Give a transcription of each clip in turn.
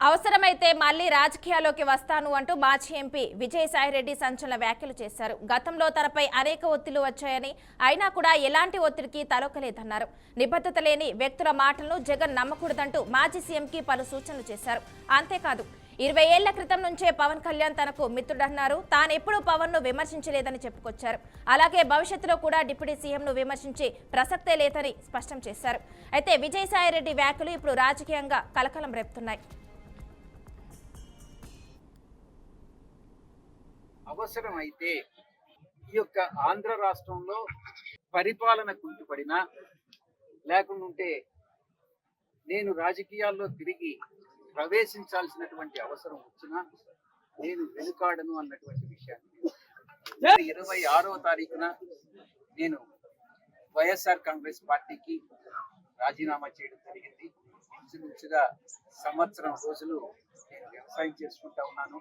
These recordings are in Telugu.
అవసరమైతే మళ్లీ రాజకీయాల్లోకి వస్తాను అంటూ మాజీ ఎంపీ విజయసాయిరెడ్డి సంచలన వ్యాఖ్యలు చేశారు. గతంలో తనపై అనేక ఒత్తిళ్లు వచ్చాయని, అయినా కూడా ఎలాంటి ఒత్తిడికి తలొక్కలేదన్నారు. నిబద్ధత లేని వ్యక్తుల మాటలను జగన్ నమ్మకూడదంటూ మాజీ సీఎంకి పలు సూచనలు చేశారు. అంతేకాదు 20 ఏళ్ల క్రితం నుంచే పవన్ కళ్యాణ్ తనకు మిత్రుడన్నారు. తానెప్పుడూ పవన్ ను విమర్శించలేదని చెప్పుకొచ్చారు. అలాగే భవిష్యత్తులో కూడా డిప్యూటీ సీఎంను విమర్శించే ప్రసక్తే లేదని స్పష్టం చేశారు. అయితే విజయసాయిరెడ్డి వ్యాఖ్యలు ఇప్పుడు రాజకీయంగా కలకలం రేపుతున్నాయి. అవసరమైతే ఈ యొక్క ఆంధ్ర రాష్ట్రంలో పరిపాలన కుంటుపడినా లేకుంటే నేను రాజకీయాల్లో తిరిగి ప్రవేశించాల్సినటువంటి అవసరం వచ్చినా నేను వెనుకాడను అన్నటువంటి విషయాన్ని 26వ తారీఖున నేను వైఎస్ఆర్ కాంగ్రెస్ పార్టీకి రాజీనామా చేయడం జరిగింది. ఇంచుమించుగా సంవత్సరం రోజులు నేను వ్యవసాయం చేసుకుంటా ఉన్నాను.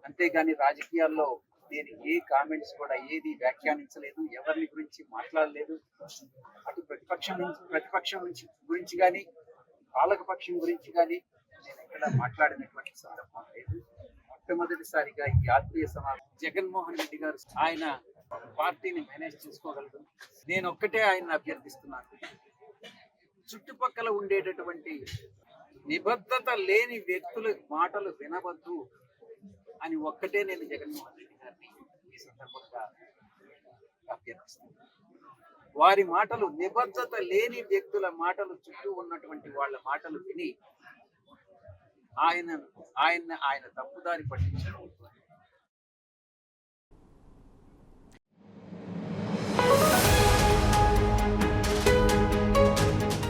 అంతేగాని రాజకీయాల్లో నేను ఏ కామెంట్స్ కూడా ఏది వ్యాఖ్యానించలేదు, ఎవరిని గురించి మాట్లాడలేదు. అటు ప్రతిపక్షం గురించి కానీ పాలకపక్షం గురించి కానీ నేను ఎక్కడ మాట్లాడినటువంటి సందర్భం లేదు. మొట్టమొదటిసారిగా ఈ ఆత్మీయ సమావేశం జగన్మోహన్ రెడ్డి గారు ఆయన పార్టీని మేనేజ్ చేసుకోగలరు. నేను ఒక్కటే ఆయన అభ్యర్థిస్తున్నాను, చుట్టుపక్కల ఉండేటటువంటి నిబద్ధత లేని వ్యక్తుల మాటలు వినవద్దు అని ఒక్కటే నేను జగన్మోహన్ రెడ్డి గారిని ఈ సందర్భంగా అభ్యర్థిస్తున్నాను. వారి మాటలు, నిబద్ధత లేని వ్యక్తుల మాటలు, చుట్టూ ఉన్నటువంటి వాళ్ళ మాటలు విని ఆయన తప్పుదారి పట్టించారు.